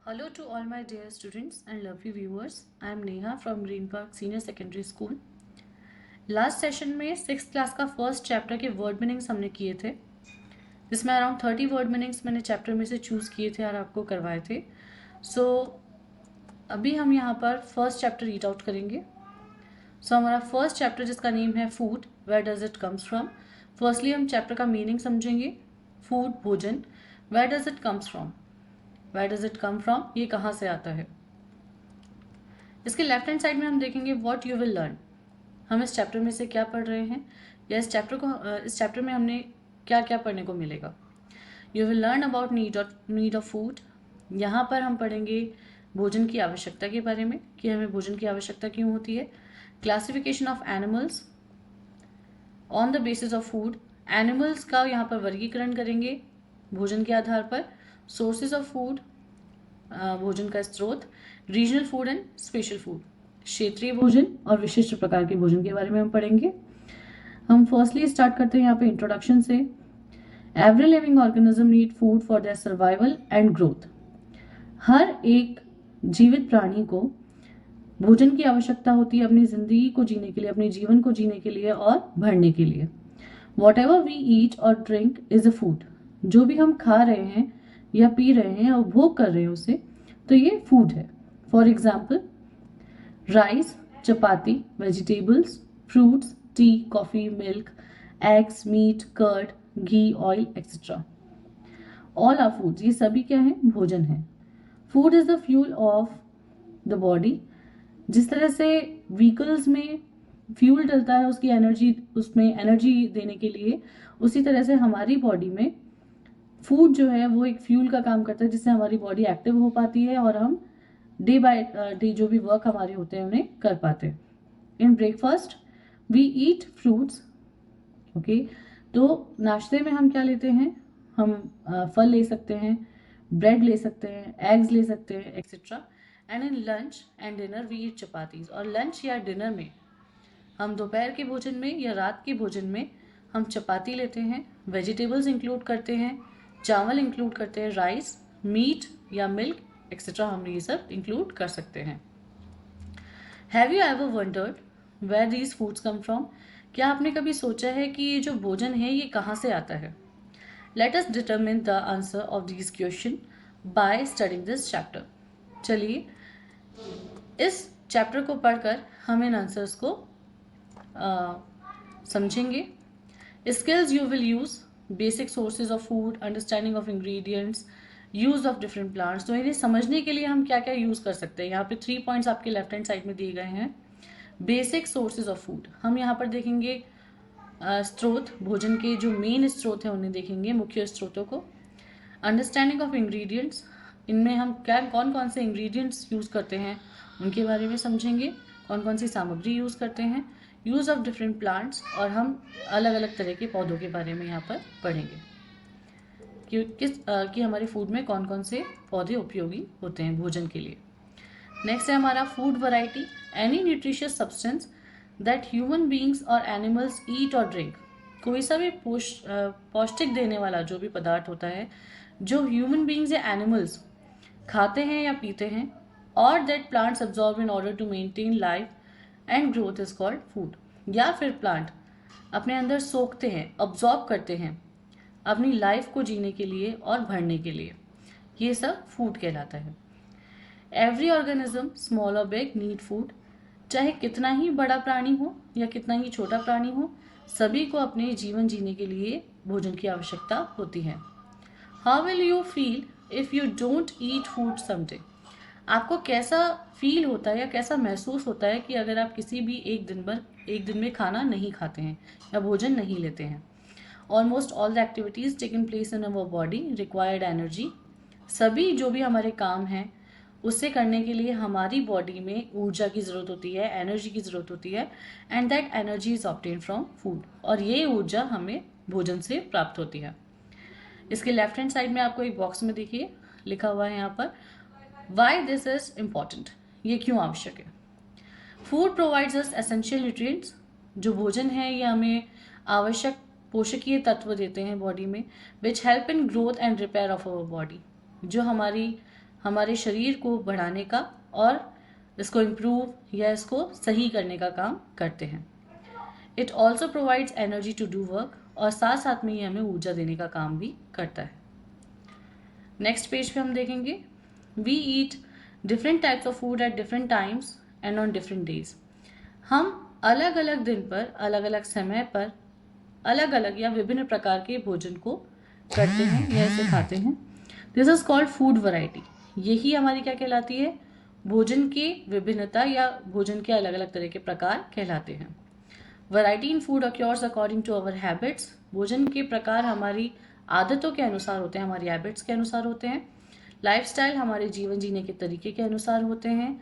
Hello to all my dear students and lovely viewers. I am Neha from Green Park Senior Secondary School. Last session में 6th class का first chapter के word meanings हमने किए थे, जिसमें around 30 word meanings मैंने chapter में से चूज़ किए थे और आपको करवाए थे. सो अभी हम यहाँ पर फर्स्ट चैप्टर रीड आउट करेंगे. हमारा फर्स्ट चैप्टर जिसका नेम है food, where does it comes from. Firstly हम चैप्टर का मीनिंग समझेंगे. फूड, भोजन. Where does it comes from, where does it come from, ये कहाँ से आता है. इसके लेफ्ट हैंड साइड में हम देखेंगे व्हाट यू विल लर्न. हम इस चैप्टर में से क्या पढ़ रहे हैं या इस चैप्टर में हमने क्या क्या पढ़ने को मिलेगा. You will learn about need of food. यहाँ पर हम पढ़ेंगे भोजन की आवश्यकता के बारे में कि हमें भोजन की आवश्यकता क्यों होती है. Classification of animals on the basis of food. Animals का यहाँ पर वर्गीकरण करेंगे भोजन के आधार पर. सोर्सेज ऑफ फूड, भोजन का स्रोत. Regional food and special food, क्षेत्रीय भोजन और विशिष्ट प्रकार के भोजन के बारे में हम पढ़ेंगे. हम फर्स्टली स्टार्ट करते हैं यहाँ पे इंट्रोडक्शन से. Every living organism need food for their survival and growth. हर एक जीवित प्राणी को भोजन की आवश्यकता होती है अपनी जिंदगी को जीने के लिए, अपने जीवन को जीने के लिए और बढ़ने के लिए. वॉट एवर वी ईट और ड्रिंक इज अ फूड. जो भी हम खा रहे हैं या पी रहे हैं और भोग कर रहे हैं उसे, तो ये फूड है. For example rice, chapati, vegetables, fruits, tea, coffee, milk, eggs, meat, curd, ghee, oil etcetera. All are foods. ये सभी क्या है? भोजन है. Food is the fuel of the body. जिस तरह से व्हीकल्स में फ्यूल डलता है उसकी एनर्जी, उसमें एनर्जी देने के लिए, उसी तरह से हमारी बॉडी में फूड जो है वो एक फ्यूल का काम करता है जिससे हमारी बॉडी एक्टिव हो पाती है और हम डे बाय डे जो भी वर्क हमारे होते हैं उन्हें कर पाते हैं. In breakfast we eat fruits. Okay, तो नाश्ते में हम क्या लेते हैं? हम फल ले सकते हैं, ब्रेड ले सकते हैं, एग्स ले सकते हैं etcetera. And in lunch and dinner we eat chapatis. और लंच या डिनर में हम दोपहर के भोजन में या रात के भोजन में हम चपाती लेते हैं, वेजिटेबल्स इंक्लूड करते हैं, चावल इंक्लूड करते हैं, राइस, मीट या मिल्क एक्सेट्रा हम ये सब इंक्लूड कर सकते हैं. Have you ever wondered where these foods come from. क्या आपने कभी सोचा है कि ये जो भोजन है ये कहाँ से आता है. Let us determine the answer of this question by studying this chapter. चलिए इस चैप्टर को पढ़कर हम इन आंसर्स को समझेंगे. Skills you will use: basic sources of food, understanding of ingredients, use of different plants. तो इन्हें समझने के लिए हम क्या क्या यूज कर सकते हैं. यहाँ पे 3 पॉइंट्स आपके लेफ्ट हैंड साइड में दिए गए हैं. बेसिक सोर्सेज ऑफ फूड, हम यहाँ पर देखेंगे स्रोत, भोजन के जो मेन स्रोत हैं उन्हें देखेंगे, मुख्य स्रोतों को. अंडरस्टैंडिंग ऑफ इंग्रेडिएंट्स, इनमें हम क्या कौन कौन से इंग्रेडिएंट्स यूज करते हैं उनके बारे में समझेंगे, कौन कौन सी सामग्री यूज करते हैं. यूज ऑफ डिफरेंट प्लांट्स, और हम अलग अलग तरह के पौधों के बारे में यहाँ पर पढ़ेंगे कि हमारे फूड में कौन कौन से पौधे उपयोगी होते हैं भोजन के लिए. नेक्स्ट है हमारा food variety. Any nutritious substance that human beings और एनिमल्स ईट और ड्रिंक. कोई सा भी पौष्टिक देने वाला जो भी पदार्थ होता है जो ह्यूमन बींग्स या एनिमल्स खाते हैं या पीते हैं, और that plants absorb in order to maintain life and growth is called food. या फिर प्लांट अपने अंदर सोखते हैं, अब्जॉर्ब करते हैं अपनी लाइफ को जीने के लिए और बढ़ने के लिए, ये सब फूड कहलाता है. एवरी ऑर्गेनिज्म स्मॉल और बिग नीड फूड. चाहे कितना ही बड़ा प्राणी हो या कितना ही छोटा प्राणी हो, सभी को अपने जीवन जीने के लिए भोजन की आवश्यकता होती है. How will you feel if you don't eat food someday. आपको कैसा फील होता है या कैसा महसूस होता है कि अगर आप किसी भी एक दिन में खाना नहीं खाते हैं या भोजन नहीं लेते हैं. Almost all the activities taken place in our body required energy. सभी जो भी हमारे काम हैं उससे करने के लिए हमारी बॉडी में ऊर्जा की ज़रूरत होती है, एनर्जी की ज़रूरत होती है. And that energy is obtain from food. और ये ऊर्जा हमें भोजन से प्राप्त होती है. इसके लेफ्ट हैंड साइड में आपको एक बॉक्स में देखिए लिखा हुआ है यहाँ पर वाई दिस इज इम्पॉर्टेंट. ये क्यों आवश्यक है. Food provides us essential nutrients. जो भोजन है ये हमें आवश्यक पोषकीय तत्व देते हैं बॉडी में, which help in growth and repair of our body. जो हमारी हमारे शरीर को बढ़ाने का और इसको इम्प्रूव या इसको सही करने का काम करते हैं। It also provides energy to do work, और साथ साथ में ये हमें ऊर्जा देने का काम भी करता है। नेक्स्ट पेज पे हम देखेंगे, we eat different types of food at different times and on different days. हम अलग अलग दिन पर, अलग अलग समय पर, अलग अलग या विभिन्न प्रकार के भोजन को करते हैं या इसे खाते हैं। This is called food variety. यही हमारी क्या कहलाती है? भोजन की विभिन्नता या भोजन के अलग अलग तरह के प्रकार कहलाते हैं। Variety in food occurs according to our habits. भोजन के प्रकार हमारी आदतों के अनुसार होते हैं, हमारी हैबिट्स के अनुसार होते हैं। लाइफस्टाइल हमारे जीवन जीने के तरीके के अनुसार होते हैं।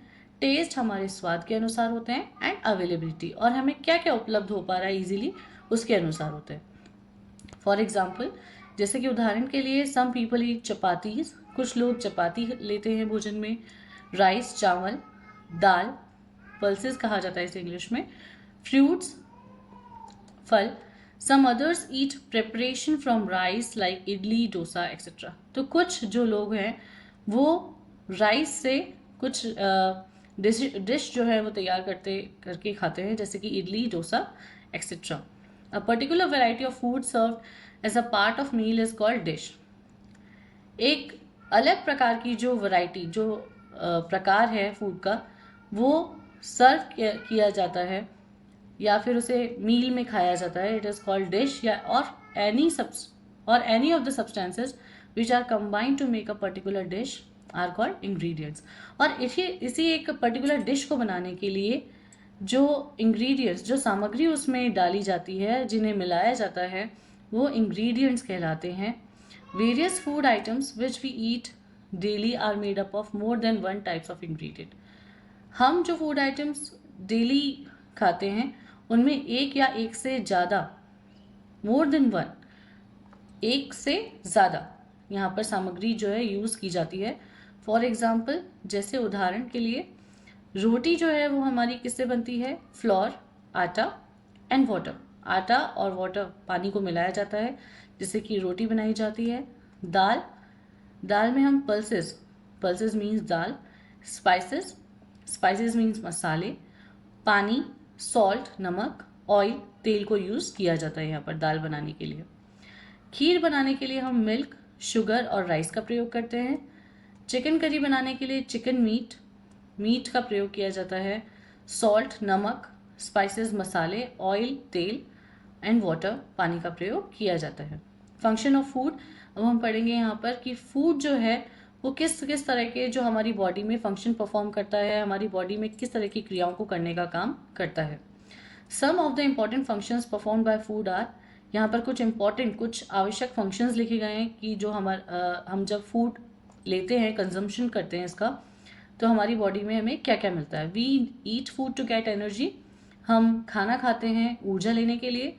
टेस्ट हमारे स्वाद के अनुसार होते हैं। एंड अवेलेबिलिटी, और हमें क्या क्या उपलब्ध हो पा रहा है इजीली, उसके अनुसार होते हैं। फॉर एग्जाम्पल, जैसे कि उदाहरण के लिए, सम पीपल ईट चपातीज। कुछ लोग चपाती लेते हैं भोजन में। राइस, चावल, दाल, पल्सेस कहा जाता है इसे इंग्लिश में। फ्रूट्स, फल। Some others eat preparation from rice like idli, dosa etcetera. तो कुछ जो लोग हैं वो राइस से कुछ डिश जो है वो तैयार करके खाते हैं, जैसे कि idli, dosa etcetera. A particular variety of food serve as a part of meal is called dish. एक अलग प्रकार की जो वैरायटी, जो प्रकार है फूड का, वो सर्व किया जाता है या फिर उसे मील में खाया जाता है। इट इज कॉल्ड डिश, या और any of the substances which are combined to make a particular dish are called ingredients. और इसी एक पर्टिकुलर डिश को बनाने के लिए जो इंग्रेडिएंट्स, जो सामग्री उसमें डाली जाती है, जिन्हें मिलाया जाता है, वो इंग्रेडिएंट्स कहलाते हैं। Various food items which we eat daily are made up of more than one types of ingredient. हम जो फूड आइटम्स डेली खाते हैं उनमें एक या एक से ज़्यादा, मोर देन वन, एक से ज़्यादा यहाँ पर सामग्री जो है यूज़ की जाती है। फॉर एग्जाम्पल, जैसे उदाहरण के लिए, रोटी जो है वो हमारी किससे बनती है? फ्लोर, आटा एंड वाटर। आटा और वाटर, पानी को मिलाया जाता है जिससे कि रोटी बनाई जाती है। दाल, दाल में हम पल्सेस मीन्स दाल। स्पाइसेस मीन्स मसाले। पानी, सॉल्ट, नमक। ऑयल, तेल को यूज़ किया जाता है यहाँ पर दाल बनाने के लिए। खीर बनाने के लिए हम मिल्क, शुगर और राइस का प्रयोग करते हैं। चिकन करी बनाने के लिए चिकन मीट का प्रयोग किया जाता है। सॉल्ट, नमक, स्पाइसेस, मसाले, ऑयल, तेल एंड वाटर, पानी का प्रयोग किया जाता है। फंक्शन ऑफ फूड, अब हम पढ़ेंगे यहाँ पर कि फूड जो है वो किस किस तरह के जो हमारी बॉडी में फंक्शन परफॉर्म करता है, हमारी बॉडी में किस तरह की क्रियाओं को करने का काम करता है। Some of the important functions perform by food are, यहाँ पर कुछ आवश्यक फंक्शंस लिखे गए हैं कि जो हम जब फूड लेते हैं, कंजम्पशन करते हैं इसका, तो हमारी बॉडी में हमें क्या क्या मिलता है। We eat food to get energy, हम खाना खाते हैं ऊर्जा लेने के लिए।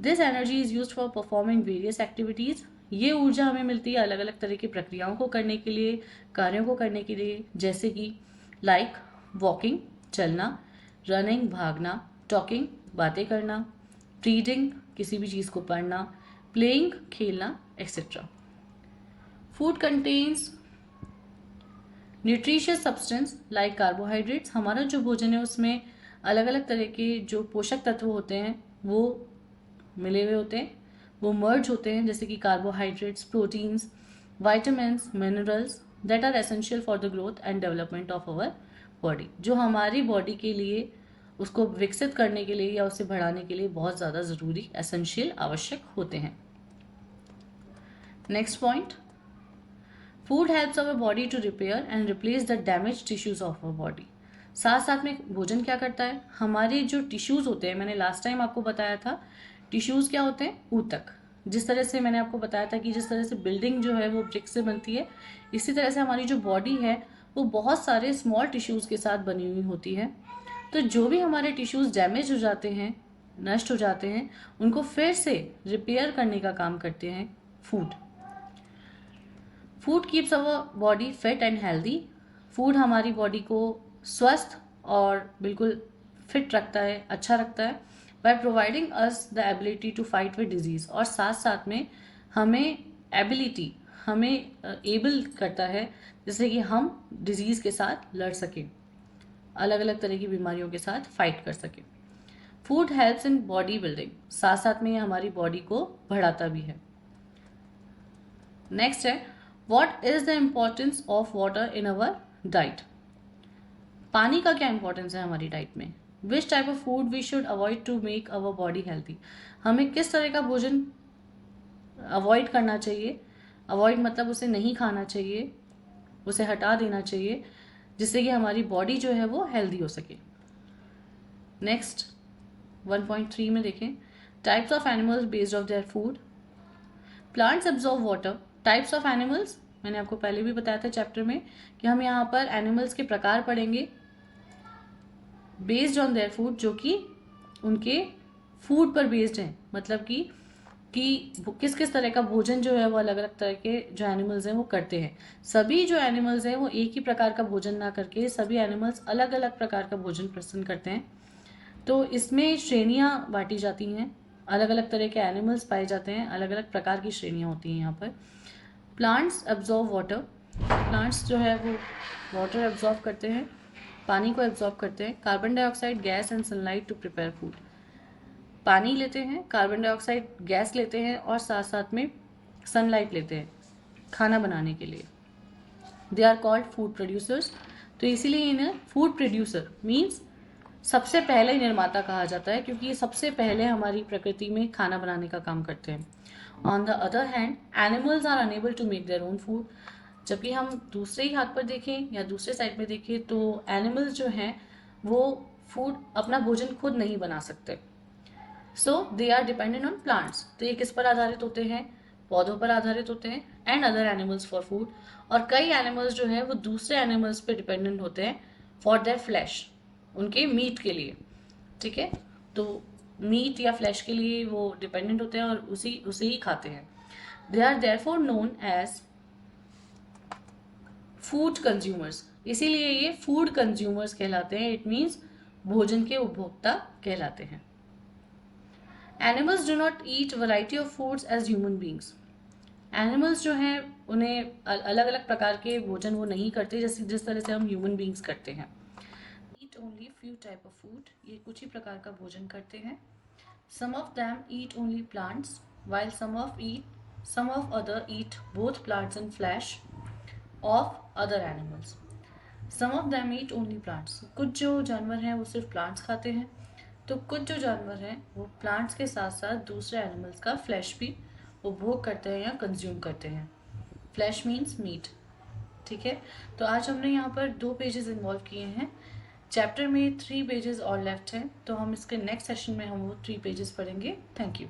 This energy is use for performing various activities, ये ऊर्जा हमें मिलती है अलग अलग तरह की प्रक्रियाओं को करने के लिए, कार्यों को करने के लिए, जैसे कि लाइक वॉकिंग, चलना, रनिंग, भागना, टॉकिंग, बातें करना, रीडिंग, किसी भी चीज़ को पढ़ना, प्लेइंग, खेलना etcetera. Food contains nutritious substance like carbohydrates, हमारा जो भोजन है उसमें अलग अलग तरह के जो पोषक तत्व होते हैं वो मिले हुए होते हैं, वो मर्ज होते हैं, जैसे कि carbohydrates, proteins, vitamins, minerals that are essential for the growth and development of our body, जो हमारी बॉडी के लिए, उसको विकसित करने के लिए या उसे बढ़ाने के लिए बहुत ज़्यादा ज़रूरी, एसेंशियल, आवश्यक होते हैं। Next point, food helps our body to repair and replace the damage tissues of our body. साथ साथ में भोजन क्या करता है, हमारे जो टिश्यूज होते हैं, मैंने लास्ट टाइम आपको बताया था टिश्यूज क्या होते हैं, ऊतक। जिस तरह से मैंने आपको बताया था कि जिस तरह से बिल्डिंग जो है वो ब्रिक से बनती है, इसी तरह से हमारी जो बॉडी है वो बहुत सारे स्मॉल टिश्यूज के साथ बनी हुई होती है। तो जो भी हमारे टिश्यूज डैमेज हो जाते हैं, नष्ट हो जाते हैं, उनको फिर से रिपेयर करने का काम करते हैं food. Food keeps our body fit and healthy, food हमारी बॉडी को स्वस्थ और बिल्कुल फिट रखता है, अच्छा रखता है, by providing us the ability to fight with disease, और साथ साथ में हमें एबिलिटी, हमें एबल करता है जिससे कि हम डिजीज़ के साथ लड़ सकें, अलग अलग तरह की बीमारियों के साथ फाइट कर सकें। Food helps in body building, साथ साथ में ये हमारी बॉडी को बढ़ाता भी है। नेक्स्ट है, what is the importance of water in our diet. पानी का क्या इंपॉर्टेंस है हमारी डाइट में। Which type of food we should avoid to make our body healthy. हमें किस तरह का भोजन अवॉइड करना चाहिए। अवॉइड मतलब उसे नहीं खाना चाहिए, उसे हटा देना चाहिए, जिससे कि हमारी बॉडी जो है वो हेल्दी हो सके। नेक्स्ट 1.3 में देखें, types of animals based of their food. Plants absorb water. Types of animals, मैंने आपको पहले भी बताया था चैप्टर में कि हम यहाँ पर एनिमल्स के प्रकार पढ़ेंगे बेस्ड ऑन देयर फूड, जो कि उनके फूड पर बेस्ड हैं, मतलब कि किस किस तरह का भोजन जो है वो अलग अलग तरह के जो एनिमल्स हैं वो करते हैं। सभी जो एनिमल्स हैं वो एक ही प्रकार का भोजन ना करके सभी एनिमल्स अलग अलग प्रकार का भोजन पसंद करते हैं। तो इसमें श्रेणियाँ बांटी जाती हैं, अलग अलग तरह के एनिमल्स पाए जाते हैं, अलग अलग प्रकार की श्रेणियाँ होती हैं यहाँ पर। Plants absorb water. प्लांट्स जो है वो वाटर एब्जॉर्ब करते हैं, पानी को एब्जॉर्ब करते हैं। Carbon dioxide gas and sunlight to prepare food. पानी लेते हैं, कार्बन डाइऑक्साइड गैस लेते हैं और साथ साथ में सनलाइट लेते हैं खाना बनाने के लिए। They are called food producers. तो इसीलिए इन्हें फूड प्रोड्यूसर मीन्स सबसे पहले निर्माता कहा जाता है, क्योंकि ये सबसे पहले हमारी प्रकृति में खाना बनाने का काम करते हैं। On the other hand animals are unable to make their own food. जबकि हम दूसरे ही हाथ पर देखें या दूसरे साइड में देखें तो एनिमल्स जो हैं वो फूड, अपना भोजन खुद नहीं बना सकते। So they are dependent on plants. तो ये किस पर आधारित होते हैं, पौधों पर आधारित होते हैं, and other animals for food. और कई एनिमल्स जो है वो दूसरे एनिमल्स पे डिपेंडेंट होते हैं फॉर देयर फ्लैश, उनके मीट के लिए। ठीक है, तो मीट या फ्लैश के लिए वो डिपेंडेंट होते हैं और उसे ही खाते हैं। They are therefore known as food consumers. इसीलिए ये फूड कंज्यूमर्स कहलाते हैं। इट मीन्स भोजन के उपभोक्ता कहलाते हैं। Animals do not eat variety of foods as human beings. Animals जो हैं उन्हें अलग अलग प्रकार के भोजन वो नहीं करते जैसे जिस तरह से हम ह्यूमन बींग्स करते हैं। Eat only few type of food, ये कुछ ही प्रकार का भोजन करते हैं। Some of them eat only plants while some of other eat both plants and flesh of other animals. Some of them eat only plants, कुछ जो जानवर हैं वो सिर्फ प्लांट्स खाते हैं, तो कुछ जो जानवर हैं वो प्लांट्स के साथ साथ दूसरे एनिमल्स का फ्लैश भी उपभोग करते हैं या कंज्यूम करते हैं। Flesh means meat. ठीक है, तो आज हमने यहाँ पर 2 पेजेस इन्वॉल्व किए हैं। चैप्टर में 3 पेजेस और लेफ्ट हैं, तो हम इसके नेक्स्ट सेशन में हम वो 3 पेजेस पढ़ेंगे। Thank you.